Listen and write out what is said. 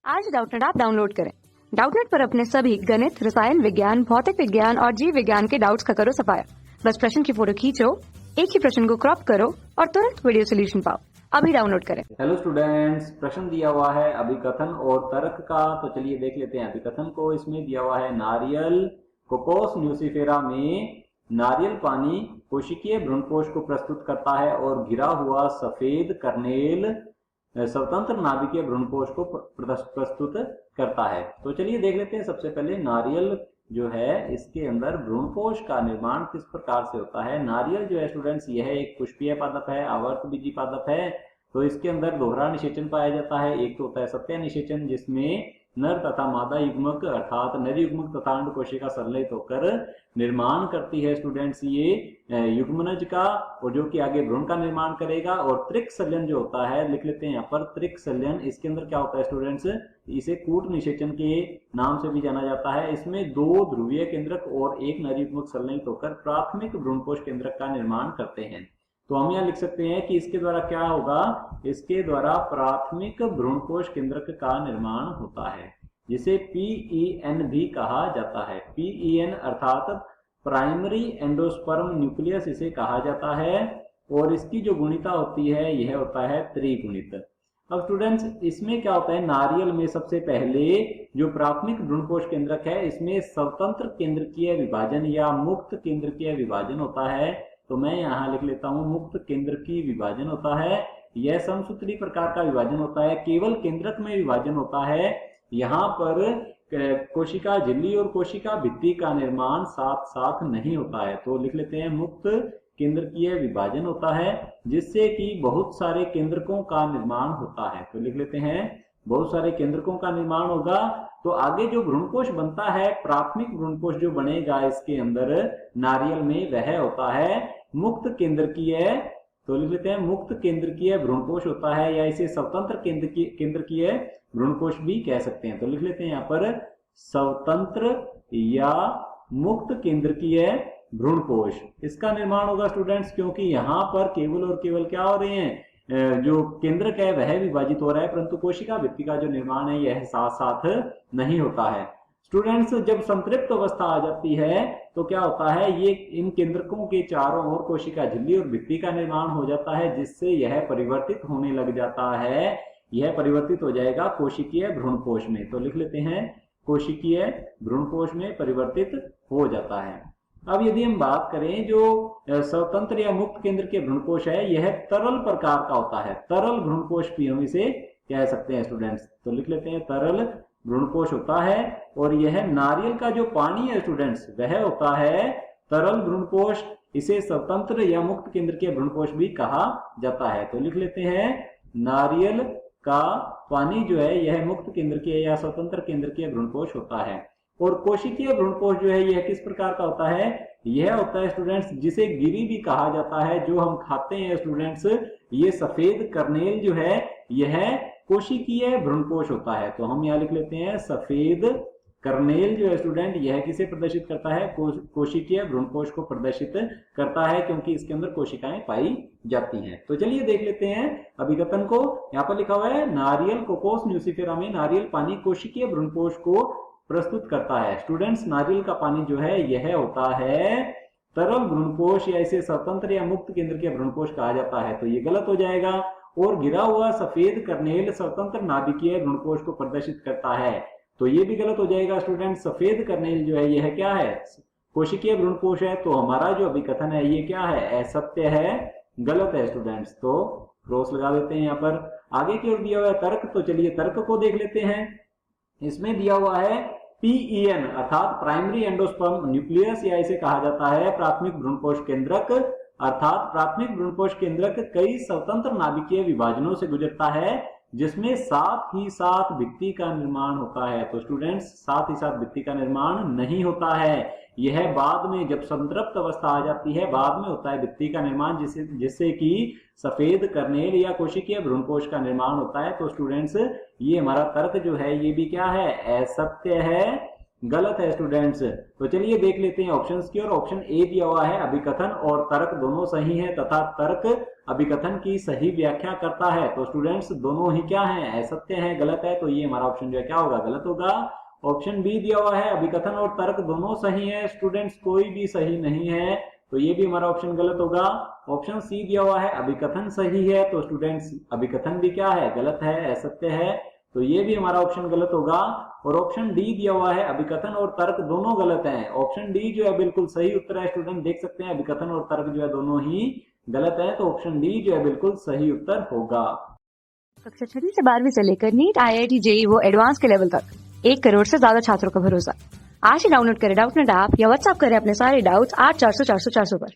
आज Doubtnut app download करें। Doubtnut पर अपने सभी गणित, रसायन विज्ञान, भौतिक विज्ञान और जीव विज्ञान के डाउट्स का करो सफाया। बस प्रश्न की फोटो खींचो, एक ही प्रश्न को क्रॉप करो और तुरंत वीडियो सोल्यूशन पाओ। अभी डाउनलोड करें। हेलो स्टूडेंट्स, प्रश्न दिया हुआ है अभिकथन और तर्क का। तो चलिए देख लेते हैं अभिकथन को। इसमें दिया हुआ है नारियल कोकोस न्यूसीफेरा में नारियल पानी कोशिकीय भ्रूणकोश को प्रस्तुत करता है और घिरा हुआ सफेद कर्नेल स्वतंत्र नाभिकीय भ्रूणकोश को प्रस्तुत करता है। तो चलिए देख लेते हैं। सबसे पहले नारियल जो है इसके अंदर भ्रूणकोश का निर्माण किस प्रकार से होता है। नारियल जो है स्टूडेंट्स, यह एक पुष्पीय पादप है, आवर्त बीजी पादप है। तो इसके अंदर दोहरा निषेचन पाया जाता है। एक तो होता है सत्य निषेचन, जिसमें नर तथा मादा युग्मक अर्थात नर युग्मक तथा अंड कोशिका संलयित होकर निर्माण करती है स्टूडेंट्स ये युग्मनज का, और जो कि आगे भ्रूण का निर्माण करेगा। और त्रिक संलयन जो होता है, लिख लेते हैं यहाँ पर त्रिक संलयन। इसके अंदर क्या होता है स्टूडेंट्स, इसे कूट निषेचन के नाम से भी जाना जाता है। इसमें दो ध्रुवीय केंद्रक और एक नर युग्मक संलयित होकर प्राथमिक भ्रूणकोश केंद्रक का निर्माण करते हैं। तो हम यहाँ लिख सकते हैं कि इसके द्वारा क्या होगा, इसके द्वारा प्राथमिक भ्रूणकोश केंद्रक का निर्माण होता है, जिसे PEN भी कहा जाता है। PEN अर्थात प्राइमरी एंडोस्पर्म न्यूक्लियस इसे कहा जाता है। और इसकी जो गुणिता होती है यह होता है त्रिगुणित। अब स्टूडेंट्स, इसमें क्या होता है, नारियल में सबसे पहले जो प्राथमिक भ्रूणकोश केंद्रक है इसमें स्वतंत्र केंद्रकीय विभाजन या मुक्त केंद्रकीय विभाजन होता है। तो मैं यहाँ लिख लेता हूँ मुक्त केंद्रकीय विभाजन होता है। यह समसूत्री प्रकार का विभाजन होता है, केवल केंद्रक में विभाजन होता है। यहाँ पर कोशिका झिल्ली और कोशिका भित्ति का निर्माण साथ साथ नहीं होता है। तो लिख लेते हैं मुक्त केंद्रकीय विभाजन होता है, जिससे कि बहुत सारे केंद्रकों का निर्माण होता है। तो लिख लेते हैं बहुत सारे केंद्रकों का निर्माण होगा। तो आगे जो भ्रूणकोश बनता है, प्राथमिक भ्रूणकोश जो बनेगा इसके अंदर नारियल में, वह होता है मुक्त केंद्रकीय। तो लिख लेते हैं मुक्त केंद्रकीय भ्रूणकोश होता है, या इसे स्वतंत्र केंद्रकीय भ्रूणकोश भी कह सकते हैं। तो लिख लेते हैं यहाँ पर स्वतंत्र या मुक्त केंद्रकीय भ्रूणकोश, इसका निर्माण होगा स्टूडेंट्स, क्योंकि यहाँ पर केवल और केवल क्या हो रहे हैं, जो केंद्रक है वह विभाजित हो रहा है, परंतु कोशिका भित्ति का जो निर्माण है यह साथ साथ नहीं होता है। स्टूडेंट्स, जब संतृप्त अवस्था आ जाती है तो क्या होता है, ये इन केंद्रकों के चारों ओर कोशिका झिल्ली और भित्ति का निर्माण हो जाता है, जिससे यह परिवर्तित होने लग जाता है। यह परिवर्तित हो जाएगा कोशिकीय भ्रूणकोश में। तो लिख लेते हैं कोशिकीय भ्रूणकोश में परिवर्तित हो जाता है। अब यदि हम बात करें जो स्वतंत्र या मुक्त केंद्र के भ्रूणकोश है, यह तरल प्रकार का होता है। तरल भ्रूणकोश भी हम इसे कह सकते हैं स्टूडेंट्स। तो लिख लेते हैं तरल भ्रूणकोश होता है। और यह नारियल का जो पानी है स्टूडेंट्स, वह होता है तरल भ्रूणकोश। इसे स्वतंत्र या मुक्त केंद्र के भ्रूणकोश भी कहा जाता है। तो लिख लेते हैं नारियल का पानी जो है यह मुक्त केंद्र के या स्वतंत्र केंद्र के भ्रूणकोश होता है। और कोशिकीय भ्रूणकोश जो है यह किस प्रकार का होता है, यह होता है स्टूडेंट्स जिसे गिरी भी कहा जाता है, जो हम खाते हैं स्टूडेंट्स। ये सफेद कर्नेल जो है यह कोशिकीय भ्रूणकोश होता है। तो हम यहाँ लिख लेते हैं सफेद कर्नेल जो है स्टूडेंट, यह किसे प्रदर्शित करता है, कोशिकीय भ्रूणकोश को प्रदर्शित करता है, क्योंकि इसके अंदर कोशिकाएं पाई जाती हैं। तो चलिए देख लेते हैं अभिकथन को। यहाँ पर लिखा हुआ है नारियल कोकोस न्यूसीफेरा में नारियल पानी कोशिकीय भ्रूणकोश को प्रस्तुत करता है। स्टूडेंट्स, नारियल का पानी जो है यह होता है तरल भ्रूणकोश, या इसे स्वतंत्र या मुक्त केंद्र के भ्रूणकोश कहा जाता है। तो ये गलत हो जाएगा। और गिरा हुआ सफेद कर्नेल स्वतंत्र नाभिकीय भ्रूणकोश को प्रदर्शित करता है। तो ये भी गलत हो जाएगा स्टूडेंट। सफेद कर्नेल जो है यह क्या है, कोशिकीय भ्रूणकोश है। तो हमारा जो अभिकथन है ये क्या है, असत्य है, गलत है स्टूडेंट्स। तो क्रॉस लगा देते हैं यहाँ पर। आगे की ओर दिया हुआ है तर्क। तो चलिए तर्क को देख लेते हैं। इसमें दिया हुआ है PEN अर्थात प्राइमरी एंडोस्पर्म न्यूक्लियस, या इसे कहा जाता है प्राथमिक भ्रूणकोश केंद्रक। अर्थात प्राथमिक भ्रूणकोश केंद्रक कई स्वतंत्र नाभिकीय विभाजनों से गुजरता है, जिसमें साथ ही साथ भित्ति का निर्माण होता है। तो स्टूडेंट्स, साथ ही साथ भित्ति का निर्माण नहीं होता है। यह बाद में, जब संतृप्त अवस्था आ जाती है, बाद में होता है भित्ति का निर्माण, जिससे कि सफेद कर्नेल या कोशिकीय भ्रूणकोश का निर्माण होता है। तो स्टूडेंट्स, ये हमारा तर्क जो है ये भी क्या है, असत्य है। गलत है स्टूडेंट्स। तो चलिए देख लेते हैं ऑप्शंस की। और ऑप्शन ए दिया हुआ है अभिकथन और तर्क दोनों सही है तथा तर्क अभिकथन की सही व्याख्या करता है। तो स्टूडेंट्स दोनों ही क्या है, असत्य है, गलत है। तो ये हमारा ऑप्शन जो है क्या होगा, गलत होगा। ऑप्शन बी दिया हुआ है अभिकथन और तर्क दोनों सही है। स्टूडेंट्स कोई भी सही नहीं है, तो ये भी हमारा ऑप्शन गलत होगा। ऑप्शन सी दिया हुआ है अभिकथन सही है। तो स्टूडेंट्स अभिकथन भी क्या है, गलत है, असत्य है। तो ये भी हमारा ऑप्शन गलत होगा। और ऑप्शन डी दिया हुआ है अभिकथन और तर्क दोनों गलत हैं। ऑप्शन डी जो है बिल्कुल सही उत्तर है। स्टूडेंट देख सकते हैं अभिकथन और तर्क जो है दोनों ही गलत है। तो ऑप्शन डी जो है बिल्कुल सही उत्तर होगा। कक्षा 6 से 12वीं से लेकर नीट, IIT, JEE वो एडवांस के लेवल तक 1 करोड़ से ज्यादा छात्रों का भरोसा। आज ही डाउनलोड करें डाउटनेट ऐप या व्हाट्सएप करें अपने सारे डाउट्स 8400 400 400 पर।